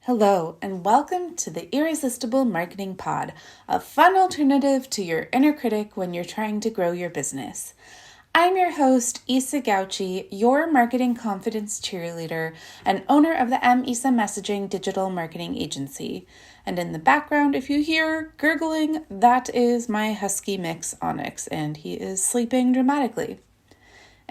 Hello, and welcome to the Irresistible Marketing Pod, a fun alternative to your inner critic when you're trying to grow your business. I'm your host, Isa Gauchi, your marketing confidence cheerleader and owner of the Isa Messaging digital marketing agency. And in the background, if you hear gurgling, that is my husky mix Onyx, and he is sleeping dramatically.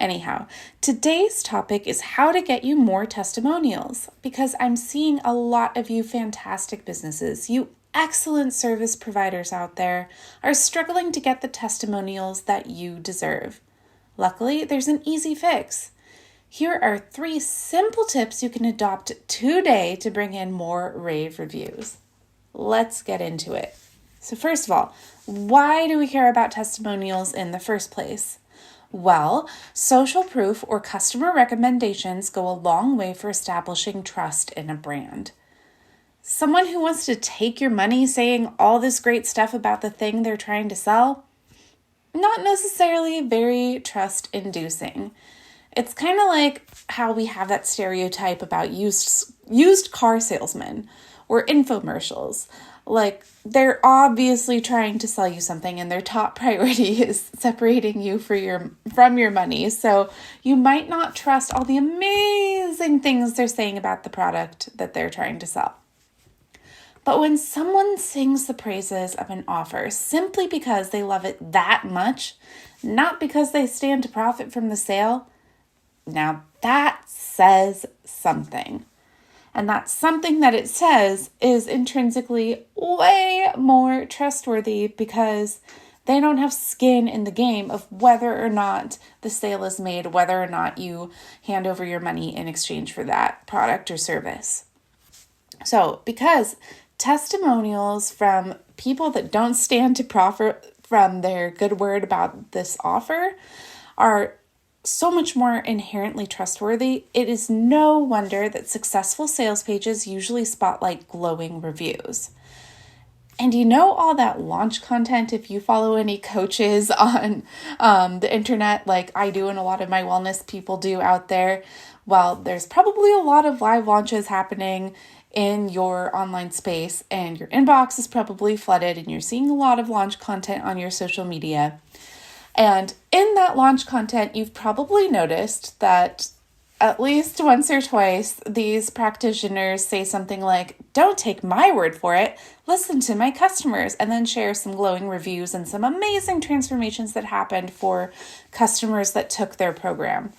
Anyhow, today's topic is how to get you more testimonials, because I'm seeing a lot of you fantastic businesses, you excellent service providers out there, are struggling to get the testimonials that you deserve. Luckily, there's an easy fix. Here are 3 simple tips you can adopt today to bring in more rave reviews. Let's get into it. So first of all, why do we care about testimonials in the first place? Well, social proof or customer recommendations go a long way for establishing trust in a brand. Someone who wants to take your money saying all this great stuff about the thing they're trying to sell, not necessarily very trust-inducing. It's kind of like how we have that stereotype about used car salesmen or infomercials. Like, they're obviously trying to sell you something and their top priority is separating you from your money. So you might not trust all the amazing things they're saying about the product that they're trying to sell. But when someone sings the praises of an offer simply because they love it that much, not because they stand to profit from the sale, now that says something. And that something that it says is intrinsically way more trustworthy because they don't have skin in the game of whether or not the sale is made, whether or not you hand over your money in exchange for that product or service. So, because testimonials from people that don't stand to profit from their good word about this offer are so much more inherently trustworthy, it is no wonder that successful sales pages usually spotlight glowing reviews. And you know all that launch content, if you follow any coaches on the internet like I do and a lot of my wellness people do out there, well, there's probably a lot of live launches happening in your online space and your inbox is probably flooded and you're seeing a lot of launch content on your social media. And in that launch content, you've probably noticed that at least once or twice, these practitioners say something like, "Don't take my word for it, listen to my customers," and then share some glowing reviews and some amazing transformations that happened for customers that took their program.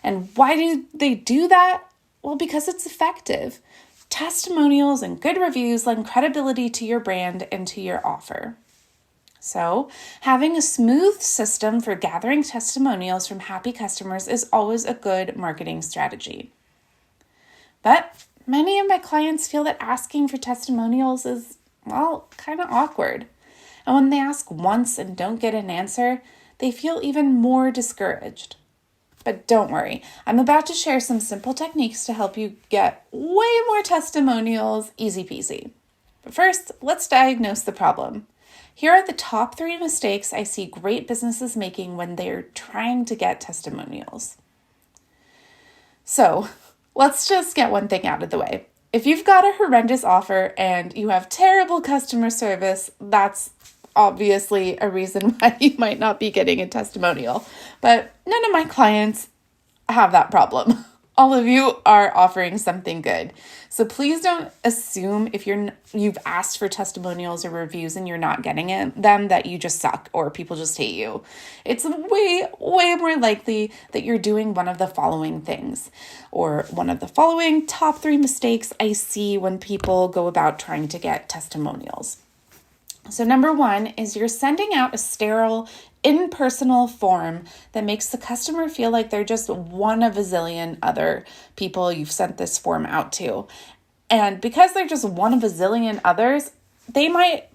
And why do they do that? Well, because it's effective. Testimonials and good reviews lend credibility to your brand and to your offer. So, having a smooth system for gathering testimonials from happy customers is always a good marketing strategy. But many of my clients feel that asking for testimonials is, kind of awkward. And when they ask once and don't get an answer, they feel even more discouraged. But don't worry, I'm about to share some simple techniques to help you get way more testimonials, easy peasy. But first, let's diagnose the problem. Here are the top 3 mistakes I see great businesses making when they're trying to get testimonials. So, let's just get one thing out of the way. If you've got a horrendous offer and you have terrible customer service, that's obviously a reason why you might not be getting a testimonial. But none of my clients have that problem. All of you are offering something good. So please don't assume if you've asked for testimonials or reviews and you're not getting them that you just suck or people just hate you. It's way more likely that you're doing one of the following things or one of the following top 3 mistakes I see when people go about trying to get testimonials. So number 1 is you're sending out a sterile, impersonal form that makes the customer feel like they're just one of a zillion other people you've sent this form out to. And because they're just one of a zillion others, they might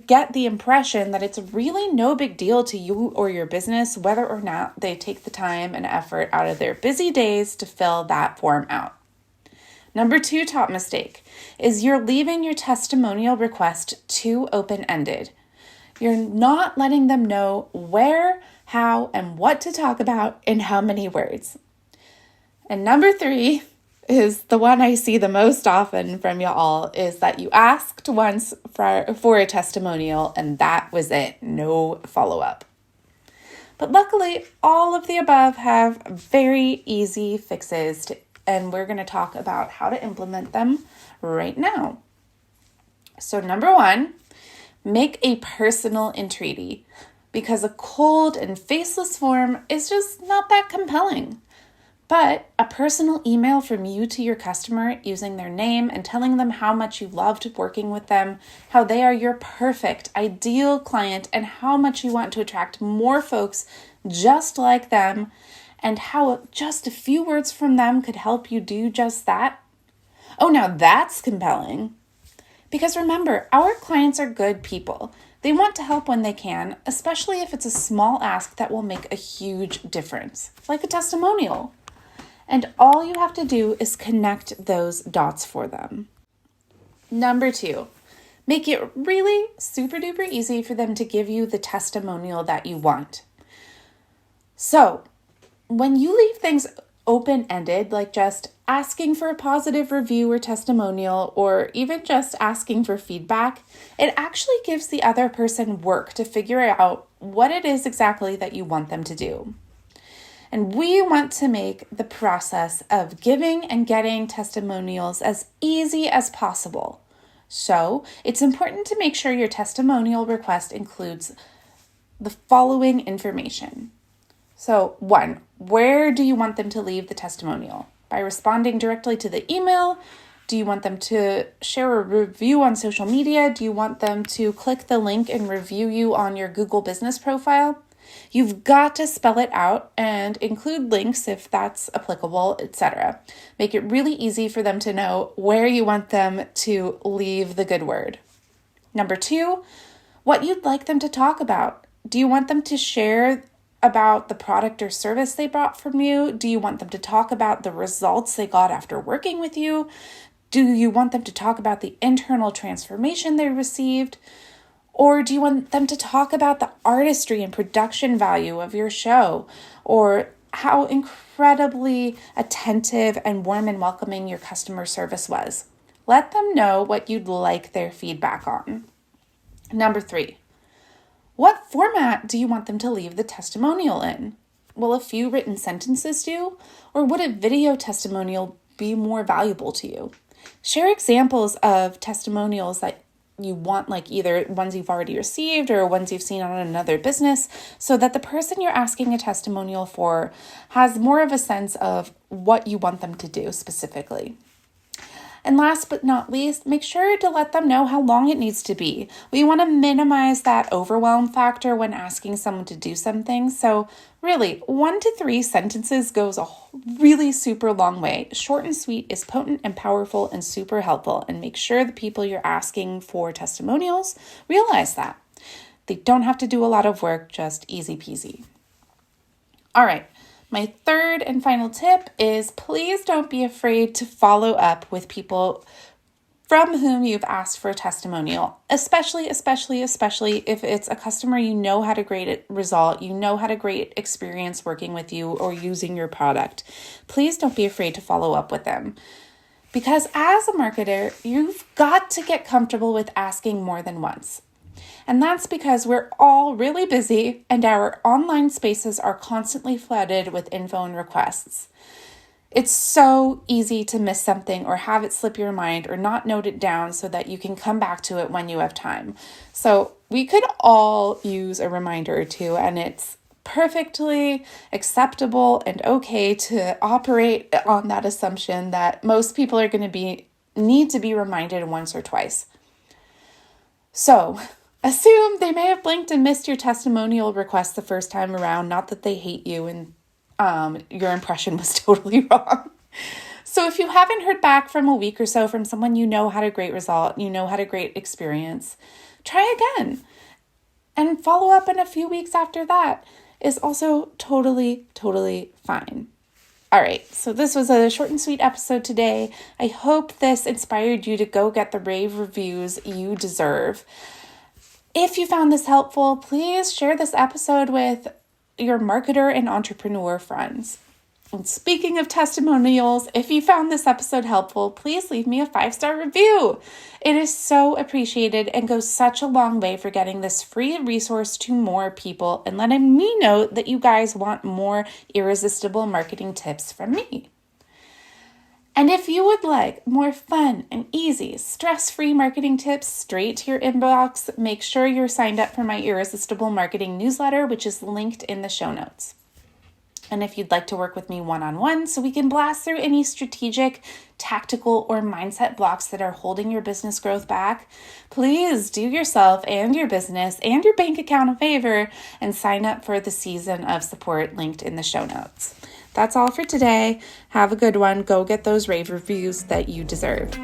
get the impression that it's really no big deal to you or your business whether or not they take the time and effort out of their busy days to fill that form out. Number 2 top mistake is you're leaving your testimonial request too open-ended. You're not letting them know where, how, and what to talk about in how many words. And number 3 is the one I see the most often from y'all, is that you asked once for a testimonial and that was it, no follow-up. But luckily, all of the above have very easy fixes, and we're going to talk about how to implement them right now. So number 1, make a personal entreaty, because a cold and faceless form is just not that compelling. But a personal email from you to your customer using their name and telling them how much you loved working with them, how they are your perfect, ideal client, and how much you want to attract more folks just like them, and how just a few words from them could help you do just that. Oh, now that's compelling. Because remember, our clients are good people. They want to help when they can, especially if it's a small ask that will make a huge difference, like a testimonial. And all you have to do is connect those dots for them. Number 2, make it really super duper easy for them to give you the testimonial that you want. So when you leave things open-ended, like just asking for a positive review or testimonial, or even just asking for feedback, it actually gives the other person work to figure out what it is exactly that you want them to do. And we want to make the process of giving and getting testimonials as easy as possible. So it's important to make sure your testimonial request includes the following information. So 1, where do you want them to leave the testimonial? By responding directly to the email? Do you want them to share a review on social media? Do you want them to click the link and review you on your Google business profile? You've got to spell it out and include links if that's applicable, etc. Make it really easy for them to know where you want them to leave the good word. Number 2, what you'd like them to talk about. Do you want them to share about the product or service they bought from you? Do you want them to talk about the results they got after working with you? Do you want them to talk about the internal transformation they received? Or do you want them to talk about the artistry and production value of your show, or how incredibly attentive and warm and welcoming your customer service was? Let them know what you'd like their feedback on. Number 3, what format do you want them to leave the testimonial in? Will a few written sentences do, or would a video testimonial be more valuable to you? Share examples of testimonials that you want, like either ones you've already received or ones you've seen on another business, so that the person you're asking a testimonial for has more of a sense of what you want them to do specifically. And last but not least, make sure to let them know how long it needs to be. We want to minimize that overwhelm factor when asking someone to do something. So really, 1 to 3 sentences goes a really super long way. Short and sweet is potent and powerful and super helpful. And make sure the people you're asking for testimonials realize that. They don't have to do a lot of work, just easy peasy. All right. My third and final tip is please don't be afraid to follow up with people from whom you've asked for a testimonial, especially if it's a customer you know had a great result, you know had a great experience working with you or using your product. Please don't be afraid to follow up with them. Because as a marketer, you've got to get comfortable with asking more than once. And that's because we're all really busy and our online spaces are constantly flooded with info and requests. It's so easy to miss something or have it slip your mind or not note it down so that you can come back to it when you have time. So we could all use a reminder or two, and it's perfectly acceptable and okay to operate on that assumption that most people are going to need to be reminded once or twice. So assume they may have blinked and missed your testimonial request the first time around, not that they hate you and your impression was totally wrong. So if you haven't heard back from a week or so from someone you know had a great result, you know had a great experience, try again. And follow up in a few weeks after that is also totally fine. All right, so this was a short and sweet episode today. I hope this inspired you to go get the rave reviews you deserve. If you found this helpful, please share this episode with your marketer and entrepreneur friends. And speaking of testimonials, if you found this episode helpful, please leave me a 5-star review. It is so appreciated and goes such a long way for getting this free resource to more people and letting me know that you guys want more irresistible marketing tips from me. And if you would like more fun and easy, stress-free marketing tips straight to your inbox, make sure you're signed up for my Irresistible Marketing newsletter, which is linked in the show notes. And if you'd like to work with me one-on-one so we can blast through any strategic, tactical, or mindset blocks that are holding your business growth back, please do yourself and your business and your bank account a favor and sign up for the season of support linked in the show notes. That's all for today. Have a good one. Go get those rave reviews that you deserve.